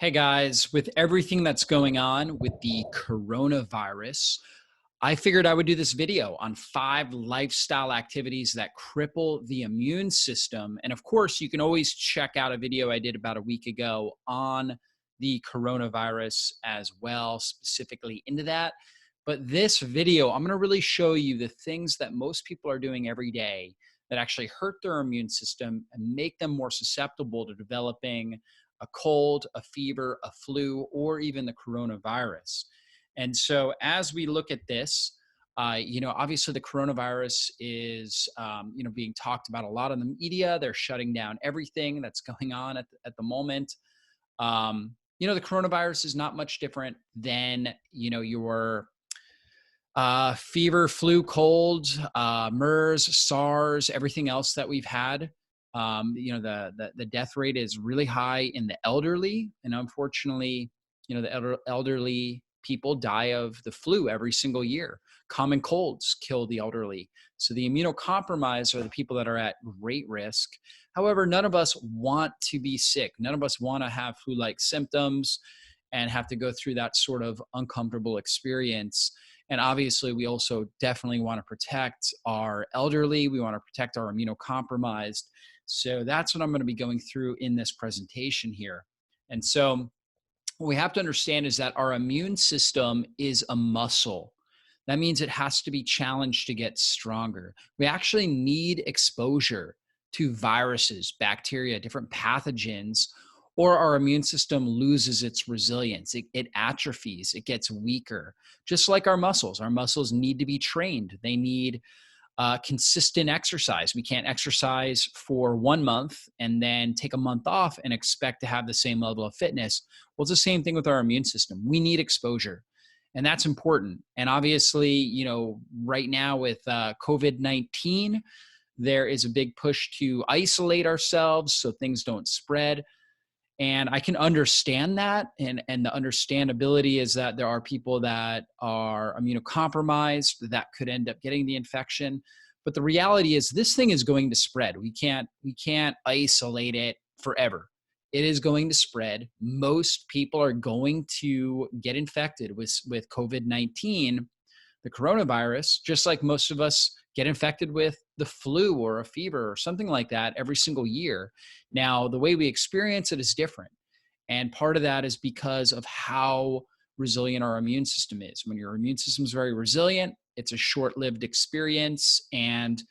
Hey guys, with everything that's going on with the coronavirus, I figured I would do this video on 5 lifestyle activities that cripple the immune system. And of course, you can always check out a video I did about a week ago on the coronavirus as well, specifically into that. But this video, I'm going to really show you the things that most people are doing every day that actually hurt their immune system and make them more susceptible to developing a cold, a fever, a flu, or even the coronavirus. And so as we look at this, obviously the coronavirus is, being talked about a lot in the media. They're shutting down everything that's going on at the moment. The coronavirus is not much different than, your fever, flu, cold, MERS, SARS, everything else that we've had. The death rate is really high in the elderly, and unfortunately, the elderly people die of the flu every single year. Common colds kill the elderly. So the immunocompromised are the people that are at great risk. However, none of us want to be sick. None of us want to have flu-like symptoms and have to go through that sort of uncomfortable experience. And obviously, we also definitely want to protect our elderly. We want to protect our immunocompromised. So that's what I'm going to be going through in this presentation here. And so what we have to understand is that our immune system is a muscle. That means it has to be challenged to get stronger. We actually need exposure to viruses, bacteria, different pathogens, or our immune system loses its resilience. It atrophies, it gets weaker. Just like our muscles need to be trained. They need consistent exercise. We can't exercise for 1 month and then take a month off and expect to have the same level of fitness. Well, it's the same thing with our immune system. We need exposure, and that's important. And obviously, right now with COVID-19, there is a big push to isolate ourselves so things don't spread. And I can understand that. And the understandability is that there are people that are immunocompromised that could end up getting the infection. But the reality is this thing is going to spread. We can't isolate it forever. It is going to spread. Most people are going to get infected with COVID-19, the coronavirus, just like most of us get infected with the flu or a fever or something like that every single year. Now, the way we experience it is different. And part of that is because of how resilient our immune system is. When your immune system is very resilient, it's a short-lived experience. And,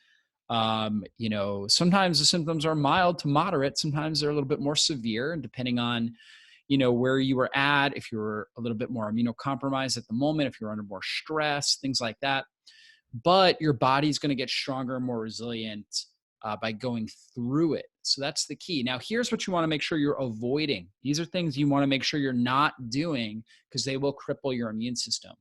sometimes the symptoms are mild to moderate. Sometimes they're a little bit more severe, and depending on where you were at, if you're a little bit more immunocompromised at the moment, if you're under more stress, things like that. But your body's going to get stronger and more resilient by going through it. So that's the key. Now, here's what you want to make sure you're avoiding. These are things you want to make sure you're not doing because they will cripple your immune system.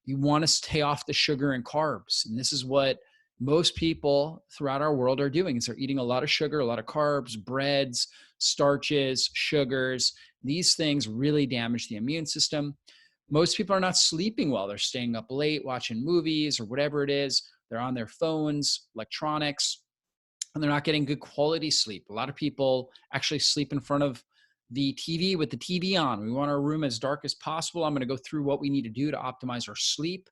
You want to stay off the sugar and carbs. And this is what most people throughout our world are doing is they're eating a lot of sugar, a lot of carbs, breads, starches, sugars. These things really damage the immune system. Most people are not sleeping well. They're staying up late, watching movies or whatever it is. They're on their phones, electronics, and they're not getting good quality sleep. A lot of people actually sleep in front of the TV with the TV on. We want our room as dark as possible. I'm going to go through what we need to do to optimize our sleep.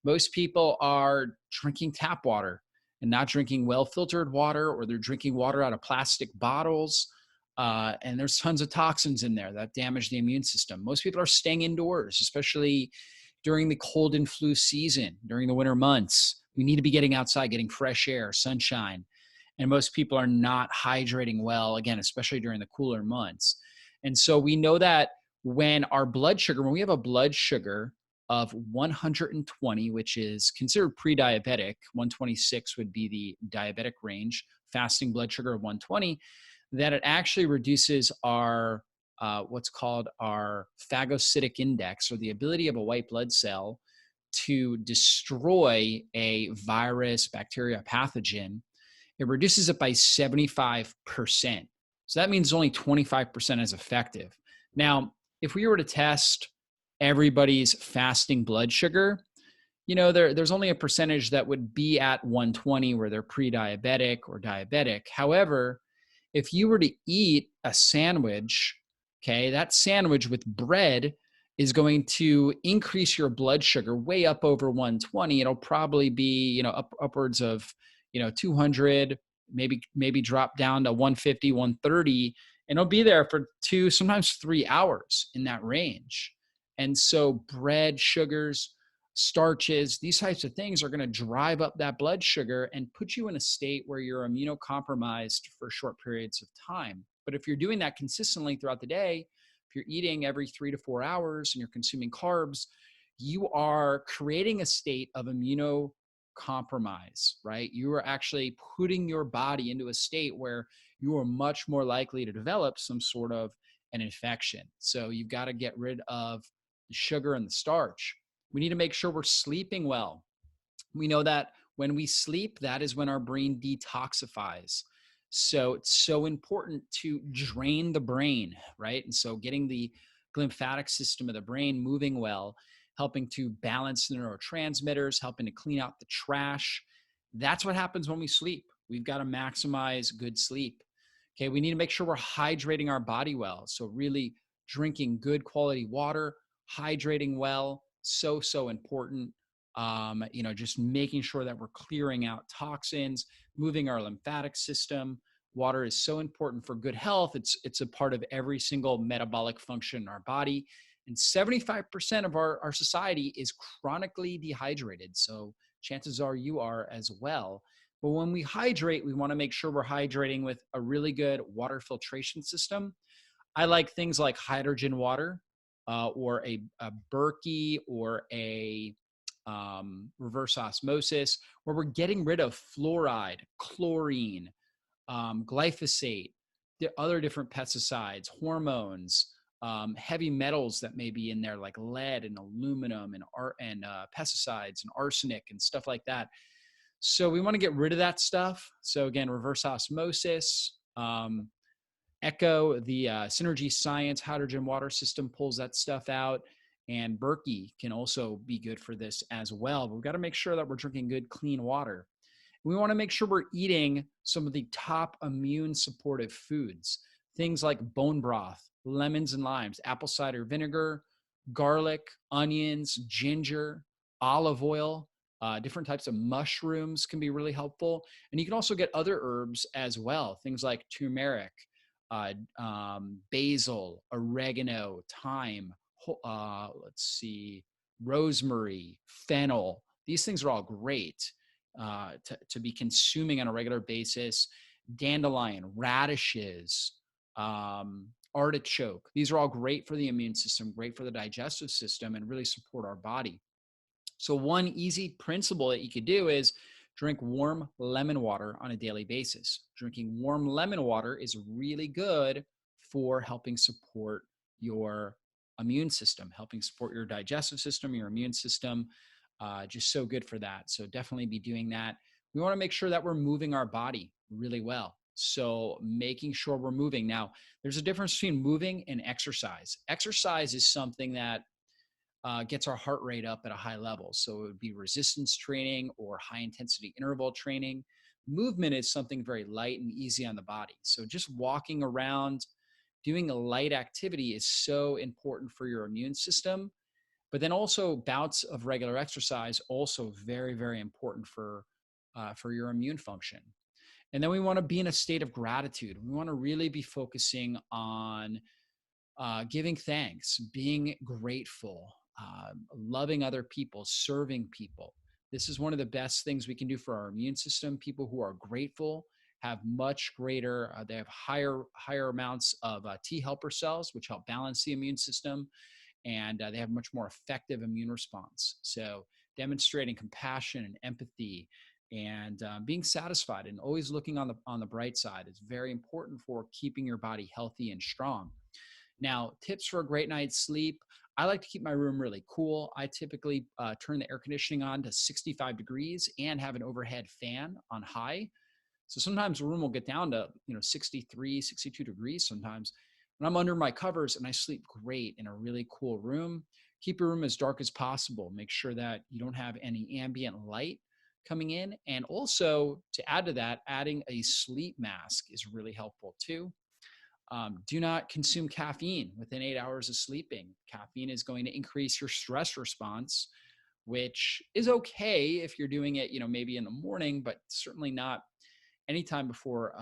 Most people are drinking tap water and not drinking well-filtered water, or they're drinking water out of plastic bottles. And there's tons of toxins in there that damage the immune system. Most people are staying indoors, especially during the cold and flu season, during the winter months. We need to be getting outside, getting fresh air, sunshine. And most people are not hydrating well, again, especially during the cooler months. And so we know that when we have a blood sugar of 120, which is considered pre-diabetic, 126 would be the diabetic range, fasting blood sugar of 120, that it actually reduces our what's called our phagocytic index, or the ability of a white blood cell to destroy a virus, bacteria, pathogen. It reduces it by 75%. So that means only 25% is effective. Now, if we were to test everybody's fasting blood sugar, there's only a percentage that would be at 120 where they're pre-diabetic or diabetic. However, if you were to eat a sandwich Okay, that sandwich with bread is going to increase your blood sugar way up over 120. It'll probably be, upwards of, 200, maybe drop down to 150, 130, and it'll be there for 2, sometimes 3 hours in that range. And so bread, sugars, starches, these types of things are going to drive up that blood sugar and put you in a state where you're immunocompromised for short periods of time. But if you're doing that consistently throughout the day, if you're eating every 3 to 4 hours and you're consuming carbs, you are creating a state of immunocompromise, right? You are actually putting your body into a state where you are much more likely to develop some sort of an infection. So you've got to get rid of the sugar and the starch. We need to make sure we're sleeping well. We know that when we sleep, that is when our brain detoxifies. So it's so important to drain the brain, right? And so getting the lymphatic system of the brain moving well, helping to balance the neurotransmitters, helping to clean out the trash. That's what happens when we sleep. We've got to maximize good sleep. Okay, we need to make sure we're hydrating our body well. So really drinking good quality water, hydrating well, so important. Just making sure that we're clearing out toxins, moving our lymphatic system. Water is so important for good health. It's a part of every single metabolic function in our body. And 75% of our society is chronically dehydrated. So chances are you are as well. But when we hydrate, we want to make sure we're hydrating with a really good water filtration system. I like things like hydrogen water, or a Berkey, or a reverse osmosis, where we're getting rid of fluoride, chlorine, glyphosate, the other different pesticides, hormones, heavy metals that may be in there, like lead and aluminum and pesticides and arsenic and stuff like that. So we want to get rid of that stuff. So again, reverse osmosis, Echo, the Synergy Science hydrogen water system pulls that stuff out. And Berkey can also be good for this as well. But we've got to make sure that we're drinking good, clean water. We want to make sure we're eating some of the top immune supportive foods, things like bone broth, lemons and limes, apple cider vinegar, garlic, onions, ginger, olive oil. Different types of mushrooms can be really helpful. And you can also get other herbs as well, things like turmeric, basil, oregano, thyme, let's see, rosemary, fennel. These things are all great to be consuming on a regular basis. Dandelion, radishes, artichoke. These are all great for the immune system, great for the digestive system, and really support our body. So one easy principle that you could do is drink warm lemon water on a daily basis. Drinking warm lemon water is really good for helping support your immune system, helping support your digestive system, your immune system. Just so good for that. So definitely be doing that. We want to make sure that we're moving our body really well. So making sure we're moving. Now, there's a difference between moving and exercise. Exercise is something that gets our heart rate up at a high level. So it would be resistance training or high intensity interval training. Movement is something very light and easy on the body. So just walking around, doing a light activity is so important for your immune system. But then also bouts of regular exercise, also very, very important for your immune function. And then we want to be in a state of gratitude. We want to really be focusing on giving thanks, being grateful, loving other people, serving people. This is one of the best things we can do for our immune system. People who are grateful have much greater, they have higher amounts of T helper cells, which help balance the immune system, and they have much more effective immune response. So demonstrating compassion and empathy, and being satisfied and always looking on the bright side is very important for keeping your body healthy and strong. Now, tips for a great night's sleep. I like to keep my room really cool. I typically turn the air conditioning on to 65 degrees and have an overhead fan on high. So sometimes the room will get down to 63, 62 degrees sometimes. When I'm under my covers and I sleep great in a really cool room, keep your room as dark as possible. Make sure that you don't have any ambient light coming in. And also, to add to that, adding a sleep mask is really helpful too. Do not consume caffeine within 8 hours of sleeping. Caffeine is going to increase your stress response, which is okay if you're doing it, maybe in the morning, but certainly not anytime before,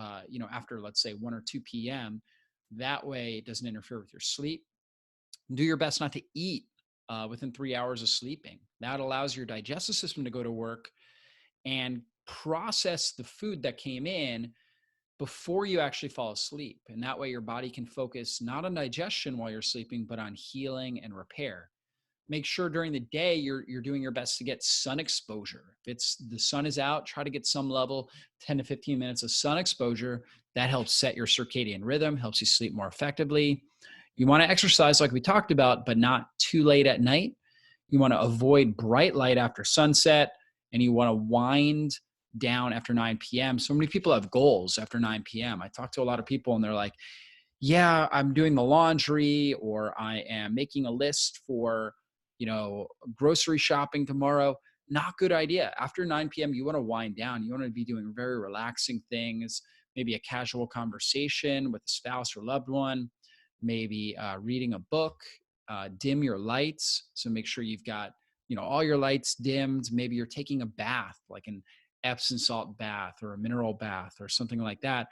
after, let's say, 1 or 2 p.m. That way it doesn't interfere with your sleep. Do your best not to eat within 3 hours of sleeping. That allows your digestive system to go to work and process the food that came in before you actually fall asleep. And that way your body can focus not on digestion while you're sleeping, but on healing and repair. Make sure during the day you're doing your best to get sun exposure. If it's the sun is out, try to get some level, 10 to 15 minutes of sun exposure. That helps set your circadian rhythm, helps you sleep more effectively. You want to exercise like we talked about, but not too late at night. You want to avoid bright light after sunset, and you want to wind down after 9 p.m. So many people have goals after 9 p.m. I talk to a lot of people and they're like, yeah, I'm doing the laundry, or I am making a list for, grocery shopping tomorrow. Not good idea. After 9 p.m., you want to wind down. You want to be doing very relaxing things, maybe a casual conversation with a spouse or loved one, maybe reading a book. Dim your lights. So make sure you've got, all your lights dimmed. Maybe you're taking a bath, like an Epsom salt bath or a mineral bath or something like that.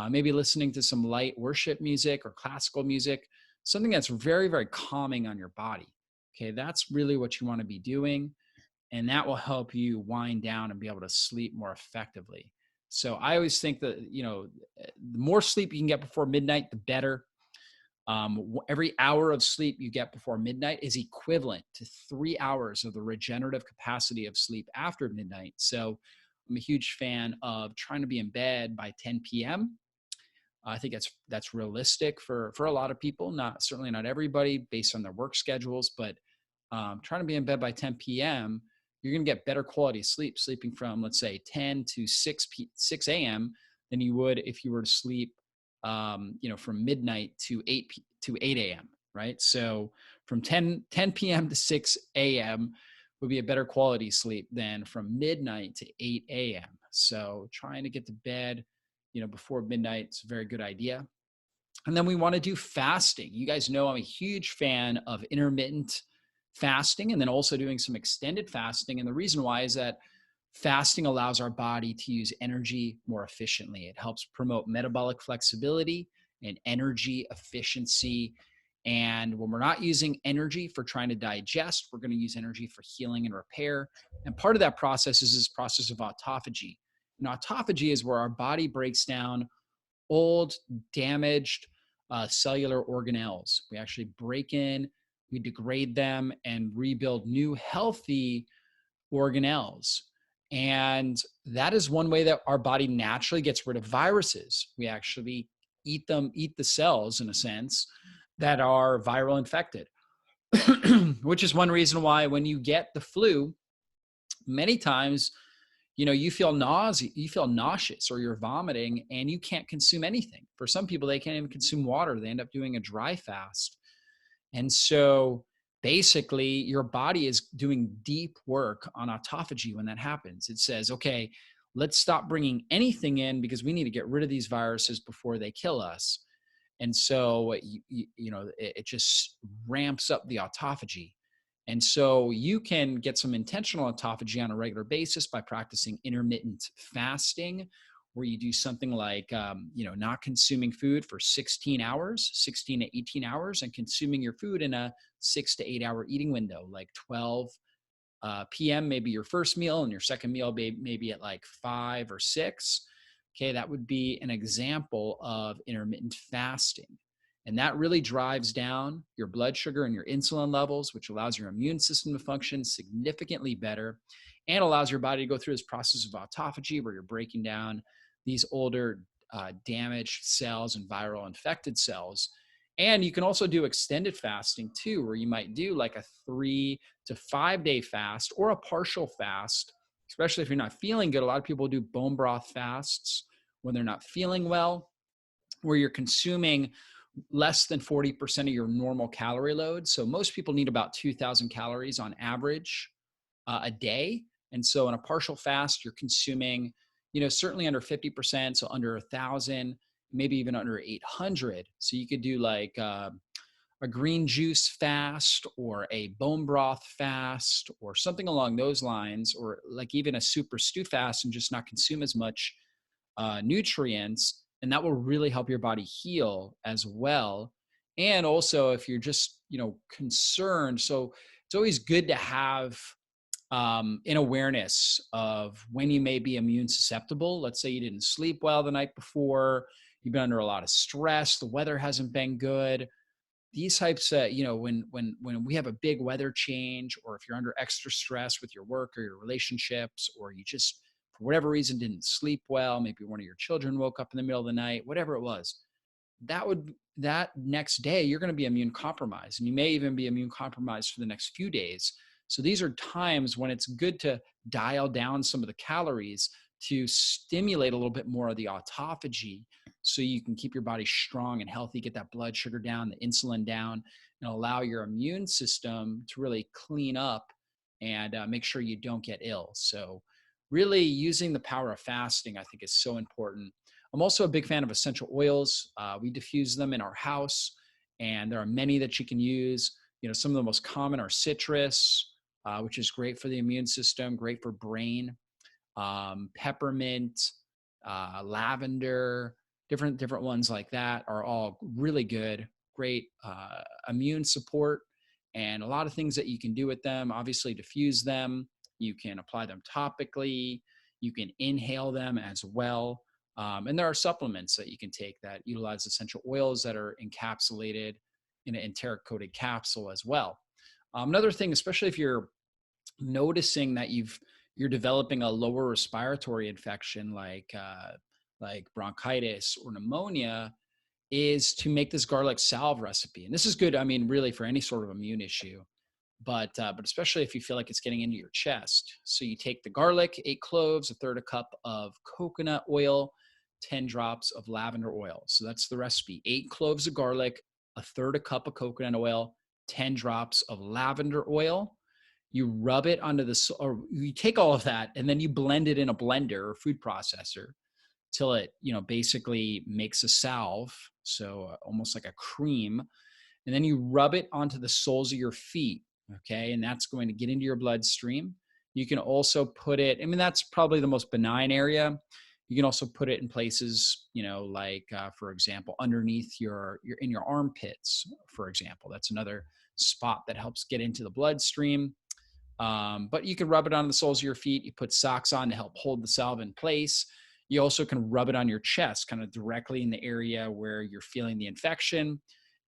Maybe listening to some light worship music or classical music, something that's very, very calming on your body. Okay, that's really what you want to be doing. And that will help you wind down and be able to sleep more effectively. So I always think that, the more sleep you can get before midnight, the better. Every hour of sleep you get before midnight is equivalent to 3 hours of the regenerative capacity of sleep after midnight. So I'm a huge fan of trying to be in bed by 10 p.m. I think that's realistic for a lot of people, certainly not everybody based on their work schedules, but trying to be in bed by 10 p.m., you're going to get better quality sleep, sleeping from, let's say, 10 to 6 a.m. than you would if you were to sleep, from midnight to 8 a.m., right? So from 10 p.m. to 6 a.m. would be a better quality sleep than from midnight to 8 a.m. So trying to get to bed, before midnight is a very good idea. And then we want to do fasting. You guys know I'm a huge fan of intermittent fasting and then also doing some extended fasting. And the reason why is that fasting allows our body to use energy more efficiently. It helps promote metabolic flexibility and energy efficiency. And when we're not using energy for trying to digest, we're going to use energy for healing and repair. And part of that process is this process of autophagy. And autophagy is where our body breaks down old, damaged cellular organelles. We actually break in, we degrade them, and rebuild new, healthy organelles. And that is one way that our body naturally gets rid of viruses. We actually eat the cells, in a sense, that are viral infected, which is one reason why when you get the flu, many times, you feel nauseous or you're vomiting and you can't consume anything. For some people, they can't even consume water. They end up doing a dry fast. And so basically your body is doing deep work on autophagy when that happens. It says, okay, let's stop bringing anything in because we need to get rid of these viruses before they kill us. And so, it just ramps up the autophagy. And so you can get some intentional autophagy on a regular basis by practicing intermittent fasting, where you do something like, not consuming food for 16 hours, 16 to 18 hours, and consuming your food in a 6 to 8 hour eating window, like 12 p.m., maybe your first meal, and your second meal maybe at like 5 or 6. Okay, that would be an example of intermittent fasting. And that really drives down your blood sugar and your insulin levels, which allows your immune system to function significantly better and allows your body to go through this process of autophagy where you're breaking down these older damaged cells and viral infected cells. And you can also do extended fasting too, where you might do like a 3 to 5 day fast or a partial fast, especially if you're not feeling good. A lot of people do bone broth fasts when they're not feeling well, where you're consuming less than 40% of your normal calorie load. So most people need about 2,000 calories on average a day. And so in a partial fast, you're consuming, certainly under 50%, so under 1,000, maybe even under 800. So you could do like a green juice fast or a bone broth fast or something along those lines, or like even a super stew fast and just not consume as much nutrients. And that will really help your body heal as well. And also, if you're just, concerned, so it's always good to have an awareness of when you may be immune susceptible. Let's say you didn't sleep well the night before, you've been under a lot of stress, the weather hasn't been good. These types of, when we have a big weather change, or if you're under extra stress with your work or your relationships, or you just for whatever reason didn't sleep well, maybe one of your children woke up in the middle of the night, whatever it was, that next day you're going to be immune compromised, and you may even be immune compromised for the next few days. So these are times when it's good to dial down some of the calories to stimulate a little bit more of the autophagy, so you can keep your body strong and healthy, get that blood sugar down, the insulin down, and allow your immune system to really clean up and make sure you don't get ill. So really using the power of fasting, I think, is so important. I'm also a big fan of essential oils. We diffuse them in our house, and there are many that you can use. Some of the most common are citrus, which is great for the immune system, great for brain, peppermint, lavender, different ones like that are all really good, great immune support, and a lot of things that you can do with them. Obviously, diffuse them. You can apply them topically. You can inhale them as well. And there are supplements that you can take that utilize essential oils that are encapsulated in an enteric coated capsule as well. Another thing, especially if you're noticing that you're developing a lower respiratory infection like bronchitis or pneumonia, is to make this garlic salve recipe. And this is good, I mean, really for any sort of immune issue, but especially if you feel like it's getting into your chest. So you take the garlic, 8 cloves, a third a cup of coconut oil, 10 drops of lavender oil. So that's the recipe: 8 cloves of garlic, a third a cup of coconut oil, 10 drops of lavender oil. You rub it onto or you take all of that and then you blend it in a blender or food processor till it, basically makes a salve. So almost like a cream. And then you rub it onto the soles of your feet. Okay. And that's going to get into your bloodstream. You can also put it, I mean, that's probably the most benign area. You can also put it in places, for example, underneath in your armpits, for example. That's another spot that helps get into the bloodstream. But you can rub it on the soles of your feet. You put socks on to help hold the salve in place. You also can rub it on your chest, kind of directly in the area where you're feeling the infection.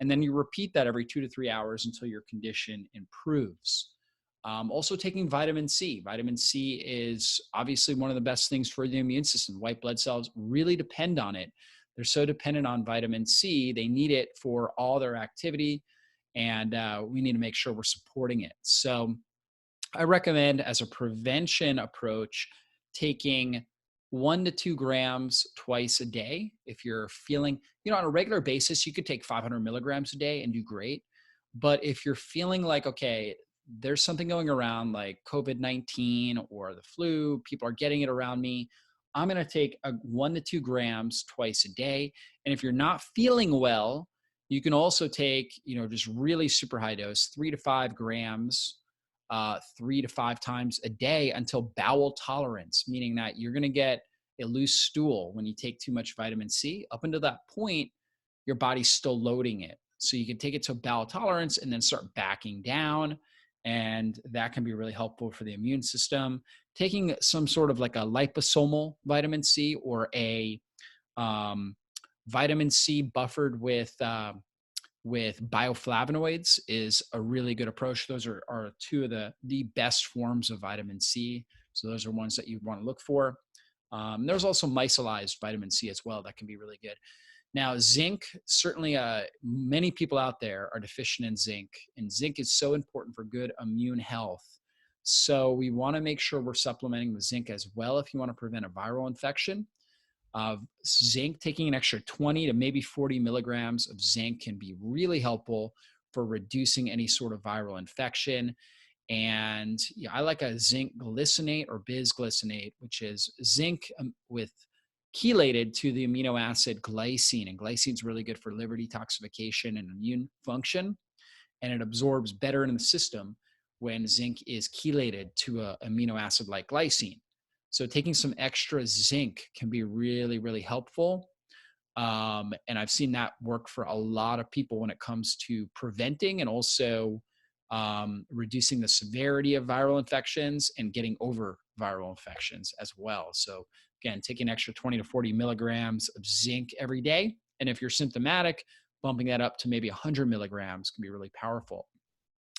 And then you repeat that every 2 to 3 hours until your condition improves. Also taking vitamin C. Vitamin C is obviously one of the best things for the immune system. White blood cells really depend on it. They're so dependent on vitamin C. They need it for all their activity. And we need to make sure we're supporting it. So I recommend, as a prevention approach, taking 1 to 2 grams twice a day. If you're feeling, on a regular basis, you could take 500 milligrams a day and do great. But if you're feeling like, okay, there's something going around like COVID-19 or the flu, people are getting it around me, I'm going to take 1 to 2 grams twice a day. And if you're not feeling well, you can also take, just really super high dose, 3 to 5 grams 3 to 5 times a day until bowel tolerance, meaning that you're going to get a loose stool when you take too much vitamin C. Up until that point, your body's still loading it. So you can take it to bowel tolerance and then start backing down. And that can be really helpful for the immune system. Taking some sort of like a liposomal vitamin C or a vitamin C buffered with bioflavonoids is a really good approach. Those are two of the best forms of vitamin C. So those are ones that you want to look for. There's also micellized vitamin C as well that can be really good. Now, zinc, certainly many people out there are deficient in zinc, and zinc is so important for good immune health. So we want to make sure we're supplementing with zinc as well if you want to prevent a viral infection. Zinc, taking an extra 20 to maybe 40 milligrams of zinc can be really helpful for reducing any sort of viral infection. And I like a zinc glycinate or bisglycinate, which is zinc with chelated to the amino acid glycine. And glycine is really good for liver detoxification and immune function. And it absorbs better in the system when zinc is chelated to an amino acid like glycine. So taking some extra zinc can be really, really helpful. And I've seen that work for a lot of people when it comes to preventing and also reducing the severity of viral infections and getting over viral infections as well. So again, taking an extra 20 to 40 milligrams of zinc every day. And if you're symptomatic, bumping that up to maybe 100 milligrams can be really powerful.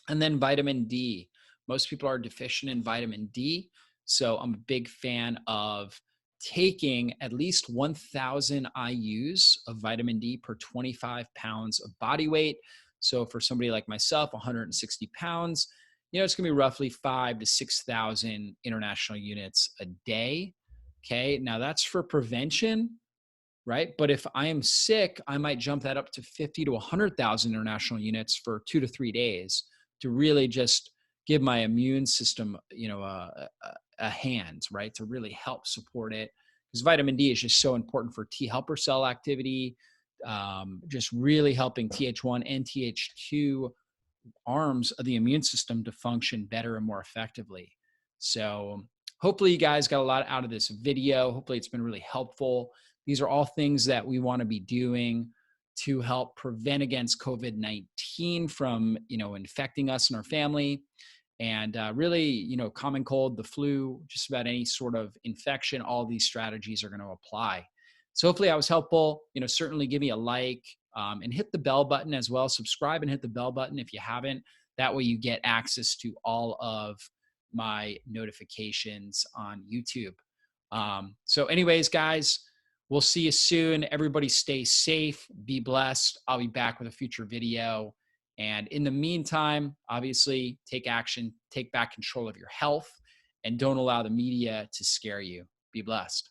And then vitamin D. Most people are deficient in vitamin D. So I'm a big fan of taking at least 1,000 IUs of vitamin D per 25 pounds of body weight. So for somebody like myself, 160 pounds, it's going to be roughly 5 to 6,000 international units a day. Okay. Now that's for prevention, right? But if I am sick, I might jump that up to 50 to 100,000 international units for 2 to 3 days to really just give my immune system, a hand, right? To really help support it. Because vitamin D is just so important for T helper cell activity, just really helping Th1 and Th2 arms of the immune system to function better and more effectively. So hopefully you guys got a lot out of this video. Hopefully it's been really helpful. These are all things that we want to be doing to help prevent against COVID-19 from, infecting us and our family. And really, common cold, the flu, just about any sort of infection, all these strategies are going to apply. So hopefully I was helpful. Certainly give me a like and hit the bell button as well. Subscribe and hit the bell button if you haven't. That way you get access to all of my notifications on YouTube. So anyways, guys, we'll see you soon. Everybody stay safe, be blessed. I'll be back with a future video. And in the meantime, obviously, take action, take back control of your health, and don't allow the media to scare you. Be blessed.